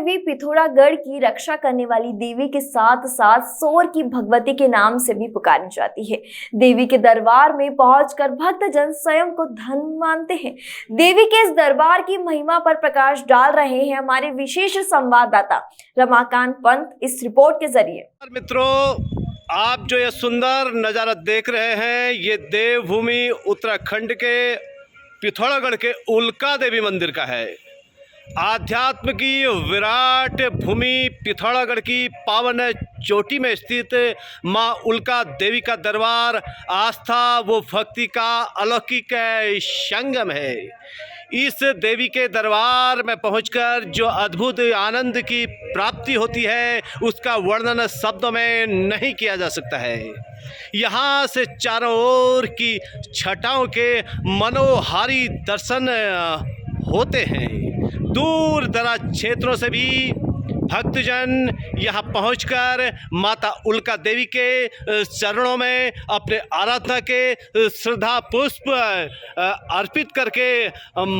देवी पिथौरागढ़ की रक्षा करने वाली देवी के साथ साथ सोर की भगवती के नाम से भी पुकारी जाती है। देवी के दरबार में पहुंचकर भक्तजन स्वयं को धन्य मानते हैं। देवी के इस दरबार की महिमा पर प्रकाश डाल रहे हैं हमारे विशेष संवाददाता रमाकांत पंत इस रिपोर्ट के जरिए। मित्रों, आप जो ये सुंदर नज़ारा देख रहे हैं, ये देवभूमि उत्तराखंड के पिथौरागढ़ के उल्का देवी मंदिर का है। आध्यात्म की विराट भूमि पिथौरागढ़ की पावन चोटी में स्थित मां उल्का देवी का दरबार आस्था व भक्ति का अलौकिक संगम है। इस देवी के दरबार में पहुंचकर जो अद्भुत आनंद की प्राप्ति होती है, उसका वर्णन शब्दों में नहीं किया जा सकता है। यहाँ से चारों ओर की छटाओं के मनोहारी दर्शन होते हैं। दूर दराज क्षेत्रों से भी भक्तजन यहाँ पहुंचकर माता उल्का देवी के चरणों में अपने आराधना के श्रद्धा पुष्प अर्पित करके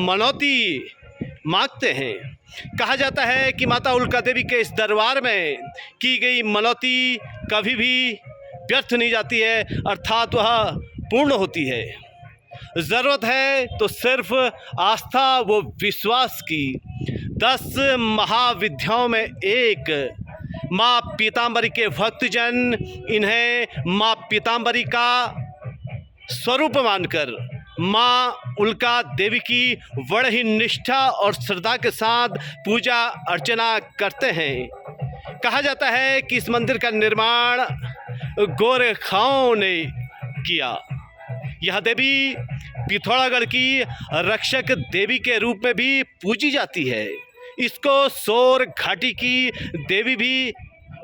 मनौती मांगते हैं। कहा जाता है कि माता उल्का देवी के इस दरबार में की गई मनौती कभी भी व्यर्थ नहीं जाती है, अर्थात वह पूर्ण होती है। ज़रूरत है तो सिर्फ आस्था व विश्वास की। 10 महाविद्याओं में एक माँ पीताम्बरी के भक्तजन इन्हें माँ पीताम्बरी का स्वरूप मानकर माँ उल्का देवी की बड़े ही निष्ठा और श्रद्धा के साथ पूजा अर्चना करते हैं। कहा जाता है कि इस मंदिर का निर्माण गोरखाओं ने किया। यह देवी पिथौरागढ़ की रक्षक देवी के रूप में भी पूजी जाती है। इसको सोर घाटी की देवी भी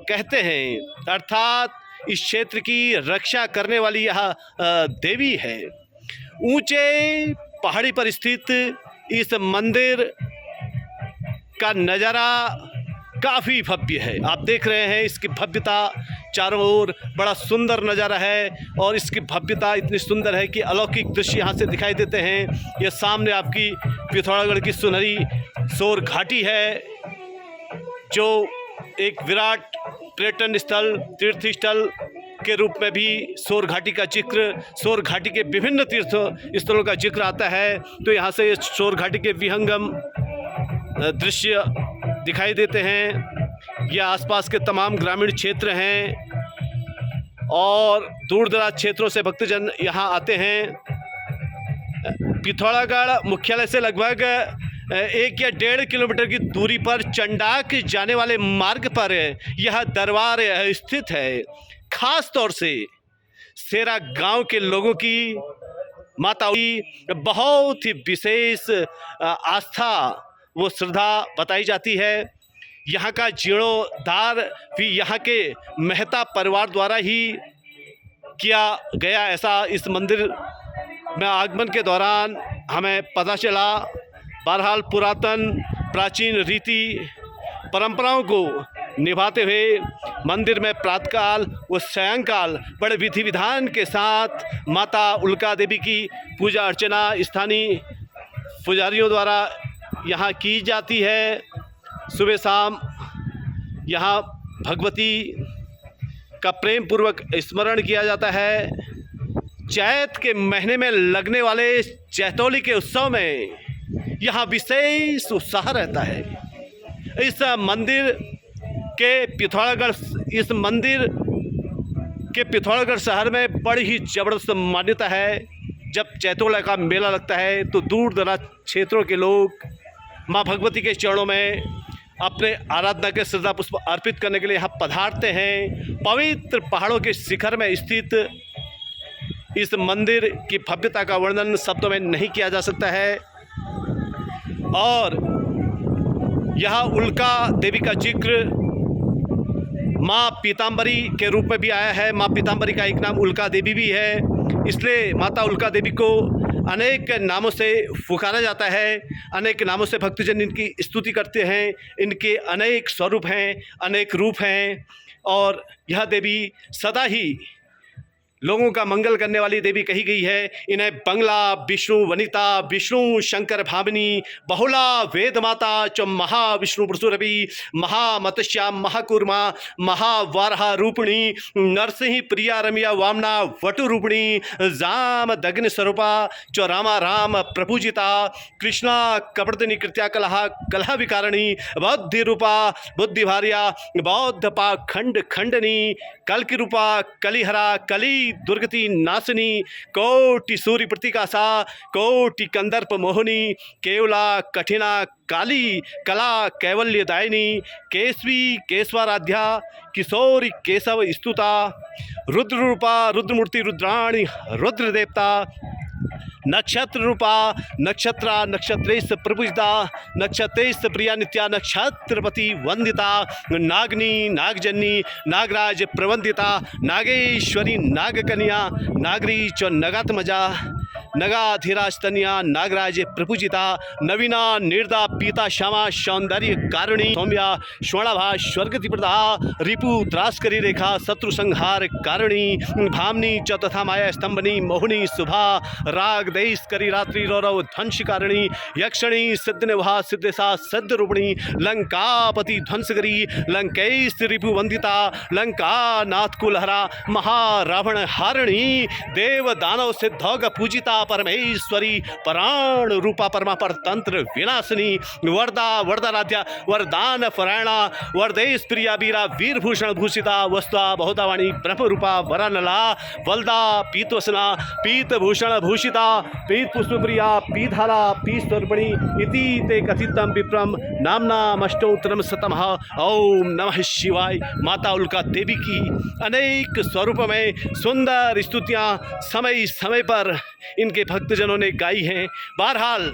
कहते हैं, अर्थात इस क्षेत्र की रक्षा करने वाली यह देवी है। ऊंचे पहाड़ी पर स्थित इस मंदिर का नज़ारा काफ़ी भव्य है। आप देख रहे हैं इसकी भव्यता, चारों ओर बड़ा सुंदर नज़ारा है और इसकी भव्यता इतनी सुंदर है कि अलौकिक दृश्य यहाँ से दिखाई देते हैं। ये सामने आपकी पिथौरागढ़ की सुनहरी सोर घाटी है, जो एक विराट पर्यटन स्थल, तीर्थ स्थल के रूप में भी सोर घाटी का जिक्र, सोर घाटी के विभिन्न तीर्थ स्थलों का जिक्र आता है। तो यहाँ से सोर घाटी के विहंगम दृश्य दिखाई देते हैं। यह आसपास के तमाम ग्रामीण क्षेत्र हैं और दूर दराज क्षेत्रों से भक्तजन यहाँ आते हैं। पिथौरागढ़ मुख्यालय से लगभग 1 या 1.5 किलोमीटर की दूरी पर चंडाक जाने वाले मार्ग पर यह दरबार स्थित है। खास तौर से सेरा गांव के लोगों की माता की बहुत ही विशेष आस्था वो श्रद्धा बताई जाती है। यहाँ का जीर्णोद्धार भी यहाँ के मेहता परिवार द्वारा ही किया गया, ऐसा इस मंदिर में आगमन के दौरान हमें पता चला। बहरहाल पुरातन प्राचीन रीति परंपराओं को निभाते हुए मंदिर में प्रातःकाल व सायंकाल बड़े विधि विधान के साथ माता उल्का देवी की पूजा अर्चना स्थानीय पुजारियों द्वारा यहाँ की जाती है। सुबह शाम यहाँ भगवती का प्रेम पूर्वक स्मरण किया जाता है। चैत के महीने में लगने वाले चैतौली के उत्सव में यहाँ विशेष उत्साह रहता है। इस मंदिर के पिथौरागढ़ शहर में बड़ी ही ज़बरदस्त मान्यता है। जब चैतौला का मेला लगता है तो दूर दराज क्षेत्रों के लोग माँ भगवती के चरणों में अपने आराधना के श्रद्धा पुष्प अर्पित करने के लिए यहाँ पधारते हैं। पवित्र पहाड़ों के शिखर में स्थित इस मंदिर की भव्यता का वर्णन शब्दों में नहीं किया जा सकता है। और यह उल्का देवी का जिक्र माँ पीताम्बरी के रूप में भी आया है। माँ पीताम्बरी का एक नाम उल्का देवी भी है, इसलिए माता उल्का देवी को अनेक नामों से पुकारा जाता है। अनेक नामों से भक्तजन इनकी स्तुति करते हैं। इनके अनेक स्वरूप हैं, अनेक रूप हैं और यह देवी सदा ही लोगों का मंगल करने वाली देवी कही गई है। इन्हें बंगला, विष्णु वनिता, विष्णु शंकर भामिनी, बहुला वेद माता च महाविष्णु प्रसुरभि, महामत्स्या, महाकूर्मा, महावारहा रूपिणी, नरसिंह प्रिया रमिया वामना वटु रूपिणी, जाम दग्न स्वरूपा च रामा राम प्रपूजिता, कृष्णा कपड़दिनी कृत्या कलहा कलह विकारिणी, बौद्धि रूपा बुद्धि भार्या, बौद्ध पाखंड खंडनी, कल की रूपा कलिहरा कली दुर्गति नासिनी, कोटि सूर्य प्रतिकाशा, कोटि कंदर्प मोहिनी, केवला कठिना काली कला कैवल्यदायिनी, केशवी केशवाराध्या, किशोरी केशव स्तुता, रुद्र रूपा रुद्रमूर्ति रुद्राणी रुद्र देवता, नक्षत्र रूपा नक्षत्रा नक्षत्रेश प्रपूजिता, नक्षत्रेश प्रिया नित्या नक्षत्रपति वंदिता, नागनी नागजन्नी नागराज प्रवंदिता, नागेश्वरी नागकन्या नागरी च नगात्मजा, नगाधिराज तन्या नागराज प्रपूजिता, नवीना निर्दा पीता श्यामा सौंदर्य कारिणी, सौम्या स्वर्णाभा स्वर्गति प्रदा, रिपु त्रास्करी रेखा शत्रु संहार कारिणी, भामनी च तथा माया स्तंभनी मोहिनी शुभा, राग देश करी रात्रि रौरव ध्वंसकारिणी, यक्षिणी सिद्धनिभा सिद्धसा सिद्ध रूपिणी, लंकापति ध्वंसकरी लंकेश रिपु वंदिता, लंका नाथ कुलहरा महारावण हारिणी, देव दानव सिद्धौग पूजिता परमेश्वरी, पराण रूपा परमा पर तंत्र विनाशिनी, वरदा वरदाराध्या वरदान परायणा, वरदेश प्रिया वीरा वीरभूषण भूषिता, वस्ता बहुतावाणी ब्रह्म रूपा वरानला, वल्दा पीतवसना पीतभूषण भूषिता, पीत पुष्पप्रिया पीधाला पीतस्वर्पणी इति ते कथितम विप्रम नामनामष्टोत्तरम शतमः। ओम नमः शिवाय। माता उल्का देवी की अनेक स्वरूप में सुंदर स्तुतियाँ समय समय पर इनके भक्तजनों ने गाई हैं। बहरहाल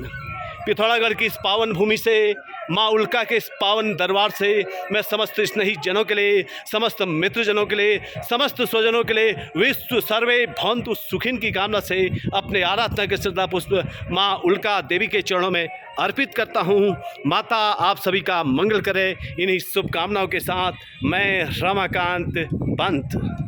पिथौरागढ़ की इस पावन भूमि से, माँ उल्का के इस पावन दरबार से मैं समस्त स्नेही जनों के लिए, समस्त मित्रजनों के लिए, समस्त स्वजनों के लिए विश्व सर्वे भवन्तु सुखिन की कामना से अपने आराधना के श्रद्धा पुष्प माँ उल्का देवी के चरणों में अर्पित करता हूँ। माता आप सभी का मंगल करे। इन्हीं शुभकामनाओं के साथ मैं रमाकांत पंत।